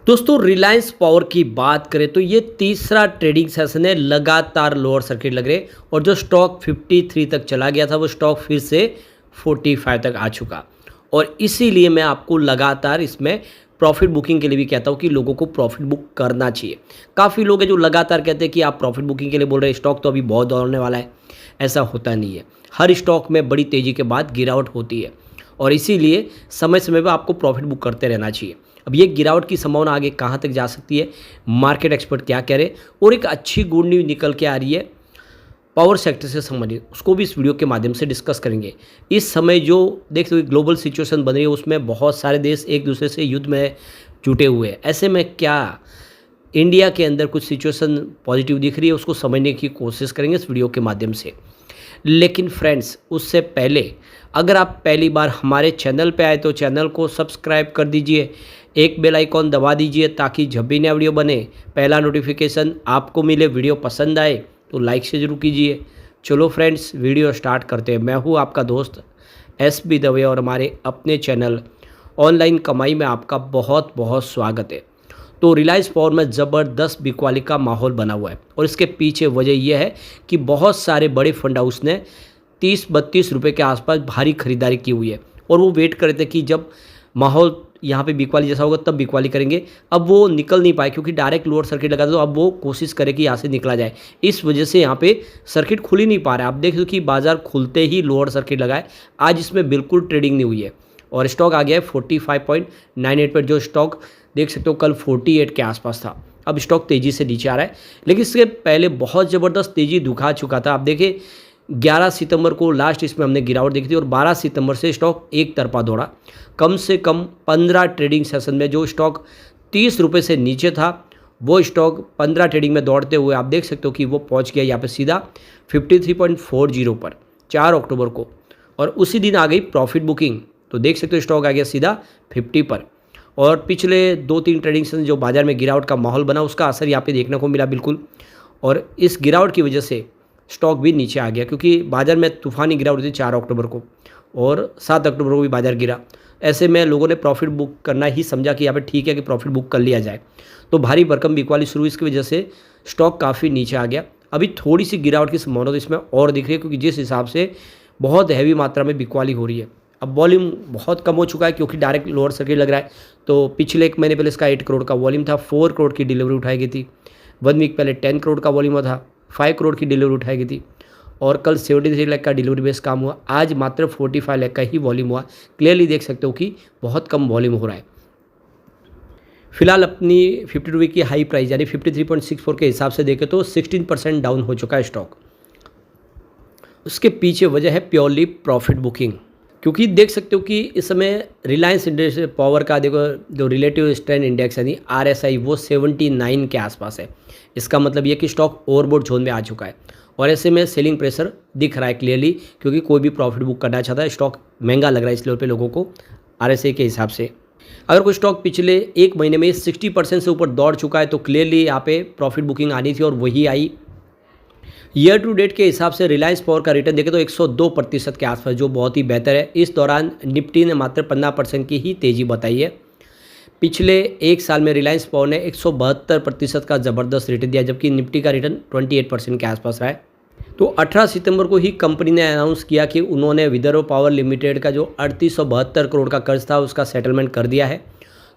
दोस्तों रिलायंस पावर की बात करें तो ये तीसरा ट्रेडिंग सेशन है, लगातार लोअर सर्किट लग रहे और जो स्टॉक 53 तक चला गया था वो स्टॉक फिर से 45 तक आ चुका। और इसीलिए मैं आपको लगातार इसमें प्रॉफिट बुकिंग के लिए भी कहता हूँ कि लोगों को प्रॉफिट बुक करना चाहिए। काफ़ी लोग हैं जो लगातार कहते हैं कि आप प्रॉफिट बुकिंग के लिए बोल रहे हैं, स्टॉक तो अभी बहुत दौड़ने वाला है। ऐसा होता नहीं है, हर स्टॉक में बड़ी तेज़ी के बाद गिरावट होती है और इसीलिए समय समय पर आपको प्रॉफिट बुक करते रहना चाहिए। अब ये गिरावट की संभावना आगे कहाँ तक जा सकती है, मार्केट एक्सपर्ट क्या कह रहे हैं और एक अच्छी गुड न्यूज़ निकल के आ रही है पावर सेक्टर से संबंधित, उसको भी इस वीडियो के माध्यम से डिस्कस करेंगे। इस समय जो देखते हुए ग्लोबल सिचुएशन बन रही है उसमें बहुत सारे देश एक दूसरे से युद्ध में जुटे हुए हैं। ऐसे में क्या इंडिया के अंदर कुछ सिचुएशन पॉजिटिव दिख रही है, उसको समझने की कोशिश करेंगे इस वीडियो के माध्यम से। लेकिन फ्रेंड्स उससे पहले अगर आप पहली बार हमारे चैनल पे आए तो चैनल को सब्सक्राइब कर दीजिए, एक बेल आइकॉन दबा दीजिए ताकि जब भी नया वीडियो बने पहला नोटिफिकेशन आपको मिले। वीडियो पसंद आए तो लाइक से ज़रूर कीजिए। चलो फ्रेंड्स वीडियो स्टार्ट करते हैं। मैं हूँ आपका दोस्त SB दवे और हमारे अपने चैनल ऑनलाइन कमाई में आपका बहुत बहुत स्वागत है। तो रिलायंस पावर में ज़बरदस्त बिकवाली का माहौल बना हुआ है और इसके पीछे वजह यह है कि बहुत सारे बड़े फंड हाउस ने 30-32 रुपये के आसपास भारी खरीदारी की हुई है और वो वेट कर रहे थे कि जब माहौल यहाँ पे बिकवाली जैसा होगा तब बिकवाली करेंगे। अब वो निकल नहीं पाए क्योंकि डायरेक्ट लोअर सर्किट लगा था, तो अब वो कोशिश करे कि यहाँ से निकला जाए। इस वजह से यहाँ पे सर्किट खुल ही नहीं पा रहा है। आप देख लो कि बाजार खुलते ही लोअर सर्किट लगा है। आज इसमें बिल्कुल ट्रेडिंग नहीं हुई है और स्टॉक आ गया है 45.98 पर। जो स्टॉक देख सकते हो कल 48 के आसपास था, अब स्टॉक तेज़ी से नीचे आ रहा है। लेकिन इससे पहले बहुत ज़बरदस्त तेज़ी दिखा चुका था। आप देखिए 11 सितंबर को लास्ट इसमें हमने गिरावट देखी थी और 12 सितंबर से स्टॉक एक तरफा दौड़ा। कम से कम 15 ट्रेडिंग सेशन में जो स्टॉक 30 रुपये से नीचे था वो स्टॉक 15 ट्रेडिंग में दौड़ते हुए आप देख सकते हो कि वो पहुंच गया यहाँ पे सीधा 53.40 पर 4 अक्टूबर को। और उसी दिन आ गई प्रॉफिट बुकिंग, तो देख सकते हो स्टॉक आ गया सीधा 50 पर। और पिछले 2-3 ट्रेडिंग सेशन जो बाजार में गिरावट का माहौल बना उसका असर यहाँ पे देखने को मिला बिल्कुल। और इस गिरावट की वजह से स्टॉक भी नीचे आ गया क्योंकि बाजार में तूफानी गिरावट हुई थी 4 अक्टूबर को और 7 अक्टूबर को भी बाजार गिरा। ऐसे में लोगों ने प्रॉफिट बुक करना ही समझा कि यहाँ पे ठीक है कि प्रॉफिट बुक कर लिया जाए, तो भारी भरकम बिकवाली शुरू, इसकी वजह से स्टॉक काफ़ी नीचे आ गया। अभी थोड़ी सी गिरावट की संभावना तो इसमें और दिख रही है क्योंकि जिस हिसाब से बहुत हैवी मात्रा में बिकवाली हो रही है। अब वॉल्यूम बहुत कम हो चुका है क्योंकि डायरेक्ट लोअर सर्किट लग रहा है। तो पिछले 1 महीने पहले इसका 8 करोड़ का वॉल्यूम था, 4 करोड़ की डिलीवरी उठाई गई थी। 1 वीक पहले 10 करोड़ का वॉल्यूम था, 5 करोड़ की डिलीवरी उठाई गई थी और कल 73 लाख का डिलीवरी बेस काम हुआ। आज मात्र 45 लाख का ही वॉल्यूम हुआ। क्लियरली देख सकते हो कि बहुत कम वॉल्यूम हो रहा है। फिलहाल अपनी 50 रुपये की हाई प्राइस यानी 53.64 के हिसाब से देखें तो 16% डाउन हो चुका है स्टॉक। उसके पीछे वजह है प्योरली प्रॉफिट बुकिंग, क्योंकि देख सकते हो कि इस समय रिलायंस इंडस्ट्री पावर का देखो जो रिलेटिव स्ट्रेंथ इंडेक्स यानी RSI वो 79 के आसपास है। इसका मतलब ये कि स्टॉक ओवरबॉट जोन में आ चुका है और ऐसे में सेलिंग प्रेशर दिख रहा है क्लियरली, क्योंकि कोई भी प्रॉफिट बुक करना चाहता है। स्टॉक महंगा लग रहा है इस लेवल पे लोगों को RSI के हिसाब से। अगर कोई स्टॉक पिछले 1 महीने में 60% से ऊपर दौड़ चुका है तो क्लियरली यहाँ पे प्रॉफिट बुकिंग आनी थी और वही आई। ईयर टू डेट के हिसाब से रिलायंस पावर का रिटर्न देखें तो 102% के आसपास, जो बहुत ही बेहतर है। इस दौरान निफ्टी ने मात्र 15% की ही तेज़ी बताई है। पिछले 1 साल में रिलायंस पावर ने 172% का ज़बरदस्त रिटर्न दिया, जबकि निफ्टी का रिटर्न 28% के आसपास रहा है। तो 18 सितंबर को ही कंपनी ने अनाउंस किया कि उन्होंने विदर्भ पावर लिमिटेड का जो 3872 करोड़ का कर्ज था उसका सेटलमेंट कर दिया है।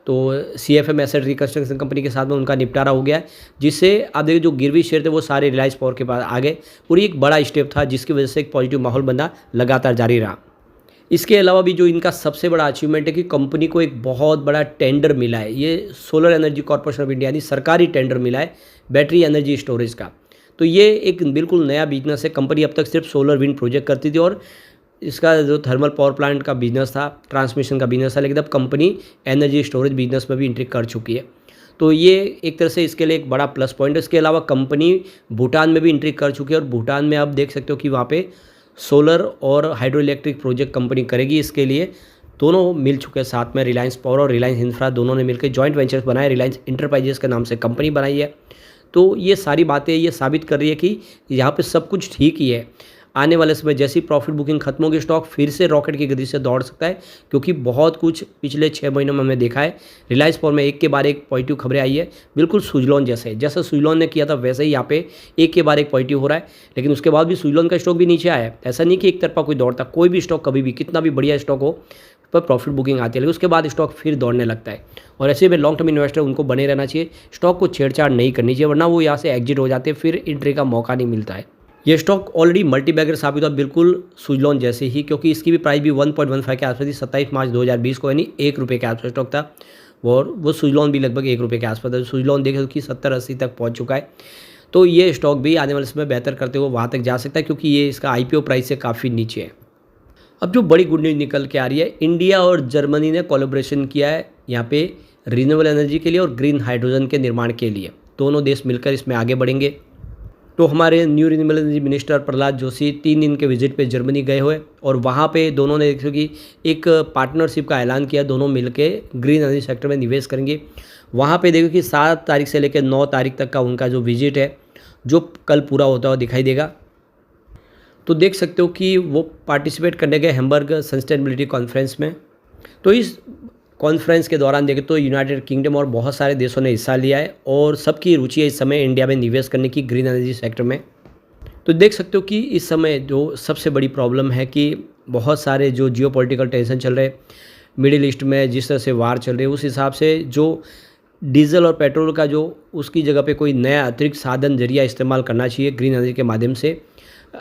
तो CFM एसेट रिकंस्ट्रक्शन कंपनी के साथ में उनका निपटारा हो गया है, जिससे आप देखिए जो गिरवी शेयर थे वो सारे रिलायंस पावर के पास आ गए। पूरी एक बड़ा स्टेप था जिसकी वजह से एक पॉजिटिव माहौल बनना लगातार जारी रहा। इसके अलावा भी जो इनका सबसे बड़ा अचीवमेंट है कि कंपनी को एक बहुत बड़ा टेंडर मिला है। ये solar energy corporation of India यानी सरकारी टेंडर मिला है बैटरी एनर्जी स्टोरेज का। तो ये एक बिल्कुल नया बिजनेस है। कंपनी अब तक सिर्फ सोलर विंड प्रोजेक्ट करती थी और इसका जो थर्मल पावर प्लांट का बिजनेस था, ट्रांसमिशन का बिजनेस था, लेकिन अब कंपनी एनर्जी स्टोरेज बिजनेस में भी एंट्री कर चुकी है। तो ये एक तरह से इसके लिए एक बड़ा प्लस पॉइंट है। इसके अलावा कंपनी भूटान में भी एंट्री कर चुकी है और भूटान में आप देख सकते हो कि वहाँ पे सोलर और हाइड्रो इलेक्ट्रिक प्रोजेक्ट कंपनी करेगी। इसके लिए दोनों मिल चुके हैं साथ में, रिलायंस पावर और रिलायंस इंफ्रा दोनों ने मिलकर जॉइंट वेंचर्स बनाए, रिलायंस इंटरप्राइजेस के नाम से कंपनी बनाई है। तो ये सारी बातें ये साबित कर रही है कि यहाँ पे सब कुछ ठीक ही है। आने वाले समय जैसी प्रॉफिट बुकिंग खत्म होगी स्टॉक फिर से रॉकेट की गति से दौड़ सकता है, क्योंकि बहुत कुछ पिछले 6 महीनों में हमने देखा है। रिलायंस पावर में एक के बाद एक पॉजिटिव खबरें आई है, बिल्कुल सुजलॉन जैसे, जैसा सुजलॉन ने किया था वैसे ही यहाँ पे एक के बाद एक पॉजिटिव हो रहा है। लेकिन उसके बाद भी सुजलॉन का स्टॉक भी नीचे आया है। ऐसा नहीं कि एक तरफा कोई दौड़ता, कोई भी स्टॉक कभी भी कितना भी बढ़िया स्टॉक हो पर प्रॉफिट बुकिंग आती है, लेकिन उसके बाद स्टॉक फिर दौड़ने लगता है। और ऐसे में लॉन्ग टर्म इन्वेस्टर उनको बने रहना चाहिए, स्टॉक को छेड़छाड़ नहीं करनी चाहिए, वरना वो यहाँ से एग्जिट हो जाते हैं, फिर एंट्री का मौका नहीं मिलता है। ये स्टॉक ऑलरेडी मल्टी बैगर साबित हुआ, बिल्कुल सुजलॉन जैसे ही, क्योंकि इसकी भी प्राइस भी 1.15 के आसपास थी 27 मार्च 2020 को, यानी ₹1 के आसपास स्टॉक था। और वो सुजलॉन भी लगभग ₹1 के आसपास था। सुजलॉन देखें कि 70-80 तक पहुँच चुका है। तो ये स्टॉक भी आने वाले समय बेहतर करते हुए वहाँ तक जा सकता है, क्योंकि ये इसका IPO प्राइस से काफ़ी नीचे है। अब जो बड़ी गुड न्यूज़ निकल के आ रही है, इंडिया और जर्मनी ने कोलैबोरेशन किया है यहाँ पे रिन्यूएबल एनर्जी के लिए और ग्रीन हाइड्रोजन के निर्माण के लिए। दोनों देश मिलकर इसमें आगे बढ़ेंगे। तो हमारे new renewable energy minister Prahlad Joshi 3 दिन के विजिट पे जर्मनी गए हुए, और वहाँ पे दोनों ने देखो कि एक पार्टनरशिप का ऐलान किया, दोनों मिलके ग्रीन एनर्जी सेक्टर में निवेश करेंगे। वहाँ पे देखो कि 7 तारीख से लेकर 9 तारीख तक का उनका जो विजिट है, जो कल पूरा होता हुआ दिखाई देगा। तो देख सकते हो कि वो पार्टिसिपेट करने गए हैम्बर्ग सस्टेनेबिलिटी कॉन्फ्रेंस में। तो इस कॉन्फ्रेंस के दौरान देखें तो यूनाइटेड किंगडम और बहुत सारे देशों ने हिस्सा लिया है, और सबकी रुचि है इस समय इंडिया में निवेश करने की ग्रीन एनर्जी सेक्टर में। तो देख सकते हो कि इस समय जो सबसे बड़ी प्रॉब्लम है कि बहुत सारे जो जियोपॉलिटिकल टेंशन चल रहे मिडिल ईस्ट में, जिस तरह से वार चल रही है, उस हिसाब से जो डीजल और पेट्रोल का जो उसकी जगह पे कोई नया अतिरिक्त साधन जरिया इस्तेमाल करना चाहिए ग्रीन एनर्जी के माध्यम से,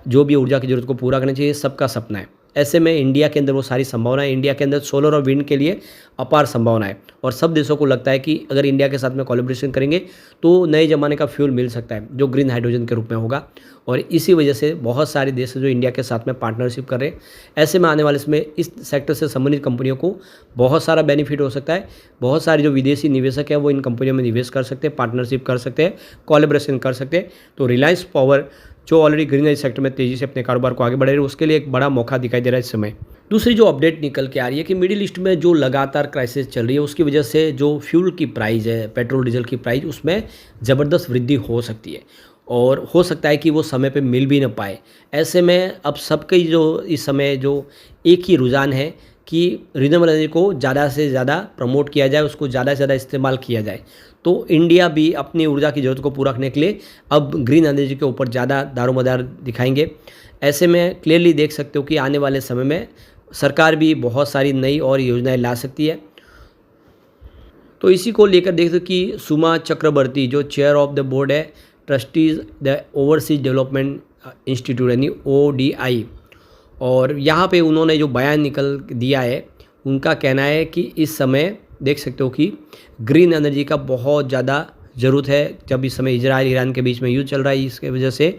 जो भी ऊर्जा की ज़रूरत को पूरा करना चाहिए, सबका सपना है। ऐसे में इंडिया के अंदर वो सारी संभावना है। इंडिया के अंदर सोलर और विंड के लिए अपार संभावना है, और सब देशों को लगता है कि अगर इंडिया के साथ में कोलैबोरेशन करेंगे तो नए ज़माने का फ्यूल मिल सकता है, जो ग्रीन हाइड्रोजन के रूप में होगा। और इसी वजह से बहुत सारे देश जो इंडिया के साथ में पार्टनरशिप कर रहे हैं। ऐसे में आने वाले इसमें इस सेक्टर से संबंधित कंपनियों को बहुत सारा बेनिफिट हो सकता है। बहुत सारे जो विदेशी निवेशक हैं वो इन कंपनियों में निवेश कर सकते हैं, पार्टनरशिप कर सकते हैं, कोलैबोरेशन कर सकते हैं। तो रिलायंस पावर जो ऑलरेडी ग्रीन एनर्जी सेक्टर में तेज़ी से अपने कारोबार को आगे बढ़ा रही है, उसके लिए एक बड़ा मौका दिखाई दे रहा है इस समय। दूसरी जो अपडेट निकल के आ रही है कि मिडिल ईस्ट में जो लगातार क्राइसिस चल रही है, उसकी वजह से जो फ्यूल की प्राइस है, पेट्रोल डीजल की प्राइस, उसमें ज़बरदस्त वृद्धि हो सकती है, और हो सकता है कि वो समय पे मिल भी ना पाए। ऐसे में अब सबके जो इस समय जो एक ही रुझान है कि रिन्यूएबल एनर्जी को ज़्यादा से ज़्यादा प्रमोट किया जाए, उसको ज़्यादा से ज़्यादा इस्तेमाल किया जाए। तो इंडिया भी अपनी ऊर्जा की ज़रूरत को पूरा करने के लिए अब ग्रीन एनर्जी के ऊपर ज़्यादा दारोमदार दिखाएंगे। ऐसे में क्लियरली देख सकते हो कि आने वाले समय में सरकार भी बहुत सारी नई और योजनाएं ला सकती है। तो इसी को लेकर देखते कि सुमा चक्रवर्ती जो चेयर ऑफ द बोर्ड है trustees the overseas development institute यानी ODI, और यहाँ पे उन्होंने जो बयान निकल दिया है, उनका कहना है कि इस समय देख सकते हो कि ग्रीन एनर्जी का बहुत ज़्यादा ज़रूरत है। जब इस समय इजराइल ईरान के बीच में युद्ध चल रहा है, इसके वजह से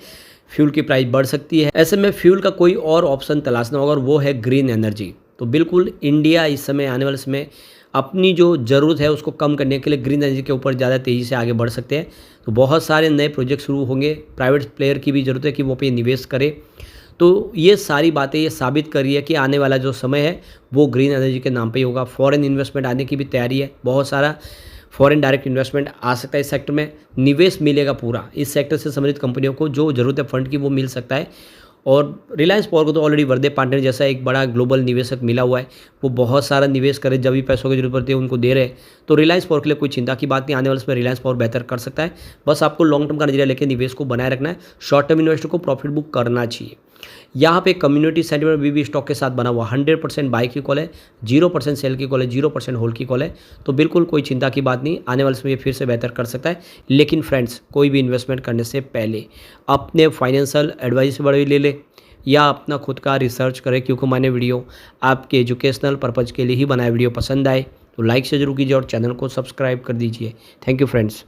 फ्यूल की प्राइस बढ़ सकती है। ऐसे में फ्यूल का कोई और ऑप्शन तलाशना होगा, और वो है ग्रीन एनर्जी। तो बिल्कुल इंडिया इस समय आने वाले समय अपनी जो ज़रूरत है उसको कम करने के लिए ग्रीन एनर्जी के ऊपर ज़्यादा तेज़ी से आगे बढ़ सकते हैं। तो बहुत सारे नए प्रोजेक्ट शुरू होंगे, प्राइवेट प्लेयर की भी ज़रूरत है कि वो पे निवेश करे। तो ये सारी बातें ये साबित कर रही है कि आने वाला जो समय है वो ग्रीन एनर्जी के नाम पे ही होगा। फॉरेन इन्वेस्टमेंट आने की भी तैयारी है, बहुत सारा फॉरेन डायरेक्ट इन्वेस्टमेंट आ सकता है इस सेक्टर में, निवेश मिलेगा पूरा इस सेक्टर से संबंधित कंपनियों को, जो ज़रूरत है फंड की वो मिल सकता है। और रिलायंस पावर को तो ऑलरेडी वर्दे पार्टनर जैसा एक बड़ा ग्लोबल निवेशक मिला हुआ है, वो बहुत सारा निवेश करे, जब भी पैसों की जरूरत पड़ती है उनको दे रहे हैं। तो रिलायंस पावर के लिए कोई चिंता की बात नहीं, आने वाले समय रिलायंस पावर बेहतर कर सकता है। बस आपको लॉन्ग टर्म का नजरिया लेकर निवेश को बनाए रखना है, शॉर्ट टर्म इन्वेस्टर को प्रॉफिट बुक करना चाहिए। यहाँ पे कम्युनिटी सेंटिमेंट BB स्टॉक के साथ बना हुआ 100% बाई की कॉल है, 0% सेल की कॉल है, 0% होल्ड की कॉल है। तो बिल्कुल कोई चिंता की बात नहीं, आने वाले समय ये फिर से बेहतर कर सकता है। लेकिन फ्रेंड्स, कोई भी इन्वेस्टमेंट करने से पहले अपने फाइनेंशियल एडवाइस से बड़े ले ले या अपना खुद का रिसर्च करें, क्योंकि मैंने वीडियो आपके एजुकेशनल पर्पज़ के लिए ही बनाया। वीडियो पसंद आए तो लाइक से जरूर कीजिए और चैनल को सब्सक्राइब कर दीजिए। Thank you friends.